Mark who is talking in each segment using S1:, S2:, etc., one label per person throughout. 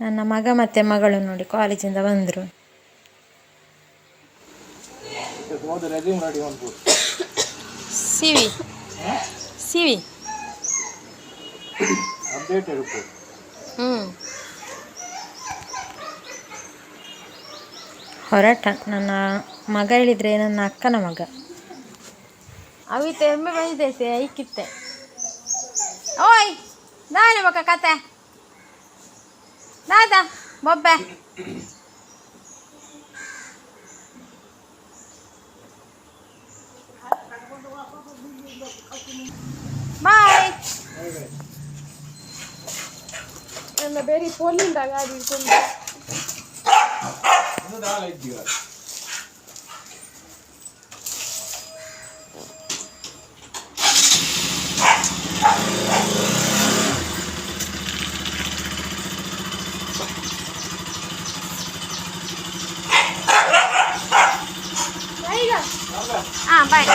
S1: ನನ್ನ ಮಗ ಮತ್ತು ಮಗಳು ನೋಡಿ ಕಾಲೇಜಿಂದ ಬಂದರು. ಸಿವಿ ಸಿವಿ ಹೊರಟ. ನನ್ನ ಮಗ ಹೇಳಿದರೆ ನನ್ನ ಅಕ್ಕನ ಮಗ. ಅವಿತೆ ಎಮ್ಮೆ ಬಂದೈತೆ ಐಕಿತ್ತೆ. ಓಯ್ ನಾಳೆ ಮಗ ಕತೆ ನಾದ ಬೊಬ್ಬೆ ಬಾಯ್. ನನ್ನ ಬೇರೆ ಫೋನಿಂದ ಗಾಡಿ ಹಿಡ್ಕೊಂಡು ಬಾಯ್.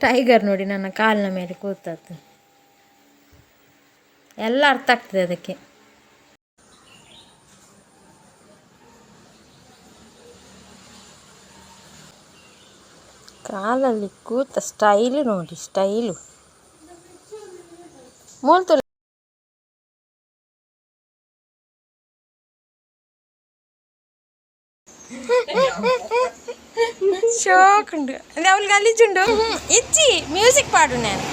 S1: ಟೈಗರ್ ನೋಡಿ ನನ್ನ ಕಾಲಿನ ಮೇಲೆ ಕೂತದ್ದು. ಎಲ್ಲ ಅರ್ಥ ಆಗ್ತದೆ ಅದಕ್ಕೆ. ಕಾಲಲ್ಲಿ ಕೂತ ಸ್ಟೈಲು ನೋಡಿ, ಸ್ಟೈಲು ಮೂಲ್ತು షోక్ ఉండు ఎవరు గలీజుండు ఇచ్చి మ్యూజిక్ పాడు నేను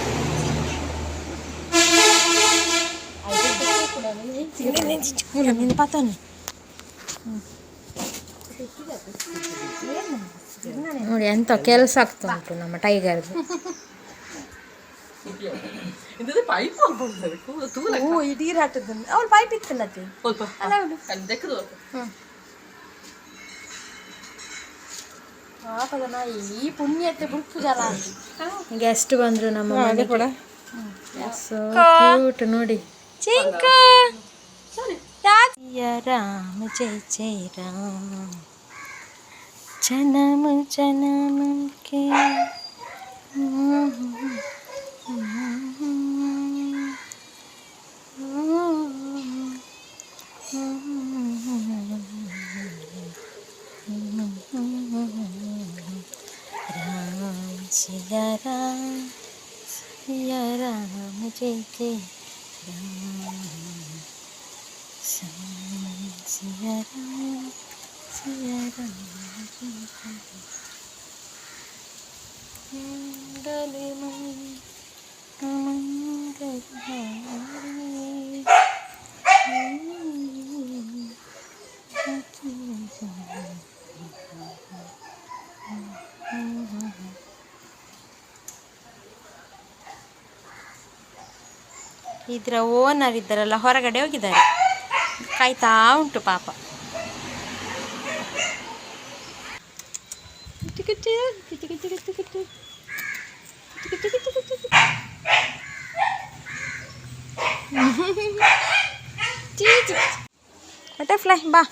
S1: పతాను ನೋಡಿ ಎಂತ ಕೆಲಸ ಆಗ್ತಾ ಉಂಟು ನಮ್ಮ ಟೈಗರ್ದು. ಇಡೀರಾಟದ ಅವಳು ಪೈಪ್ ಇತ್ತಲ್ಲತ್ತೆ ಈ ಪುಣ್ಯತೆ ಬುಕ್ಕು ಜಲ ಗೆಸ್ಟ್ ಬಂದ್ರು ನಮ್ಮ ಮನೆ ಕೂಡ. ನೋಡಿ ರಾಮ ಜಯ ಜಯ ರಾಮ ಜನಮ ಜನಮ ಕೆ सिया राम जय जय राम सिया राम जय ಇದರ ಓನರ್ ಇದ್ದಾರಲ್ಲ ಹೊರಗಡೆ ಹೋಗಿದ್ದಾರೆ, ಕಾಯ್ತಾ ಉಂಟು ಪಾಪ. ಬಟರ್ಫ್ಲೈ ಬಾ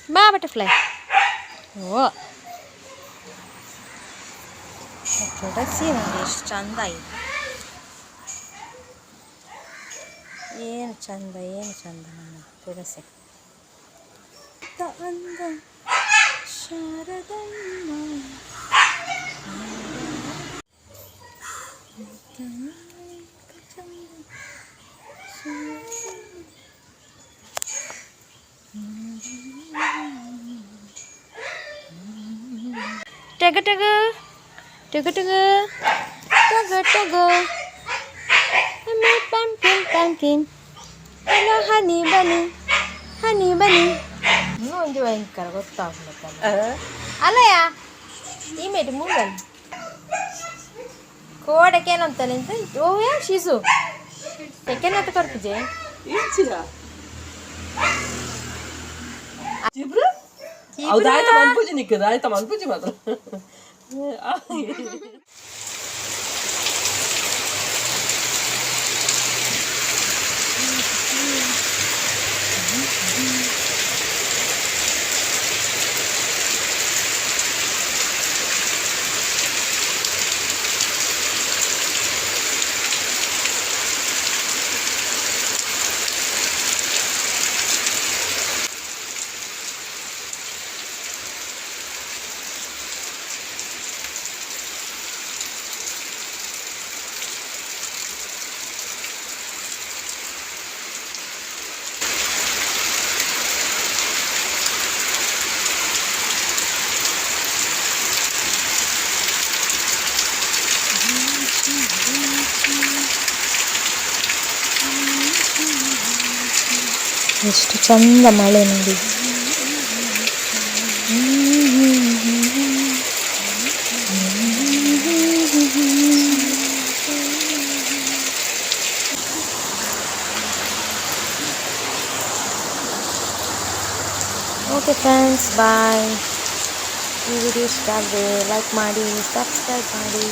S1: ಬಾ ಬಟರ್ಫ್ಲೈ. ಓ ತುಳಸಿ ನೋಡಿ ಎಷ್ಟು ಚಂದ ಇದೆ. ಏನು ಚಂದ ಏನು ಚಂದ ನನ್ನ ತುಳಸಿ. ಅಂದ Sharadamma ಟಗ ಟಗ ಟಗ ಟಗ ಟಗ ಟಗ pumpkin hello honey bunny ಇನ್ನೂ ಒಂದು ಭಯಂಕರ ಗೊತ್ತಾಗ್ಬೇಕಲ್ಲ ಅಲ್ಲಯ್ಯ ಈ ಮೇಟಿ ಮುಂಗಲ್ ಕೋಡಕ್ಕೇನಂತಾನೆ ಅಂತ ಓ ಶಿಸು ಯಾಕೆನಂತ ಕರ್ಪುಜೆ
S2: ಚೀಪ್ರ ಹೌದಾಯ್ತು ಮನ್ಪೂಜಿ ನಿಕ್ಕದ ಆಯ್ತಾ ಮನ್ಪೂಜಿ ಮಾತ್ರ
S1: ಎಷ್ಟು ಚಂದ ಮಳೆ ನೋಡಿ. ಓಕೆ ಫ್ರೆಂಡ್ಸ್, ಬಾಯ್. ಈ ವಿಡಿಯೋ ಇಷ್ಟ ಆದರೆ ಲೈಕ್ ಮಾಡಿ, ಸಬ್ಸ್ಕ್ರೈಬ್ ಮಾಡಿ.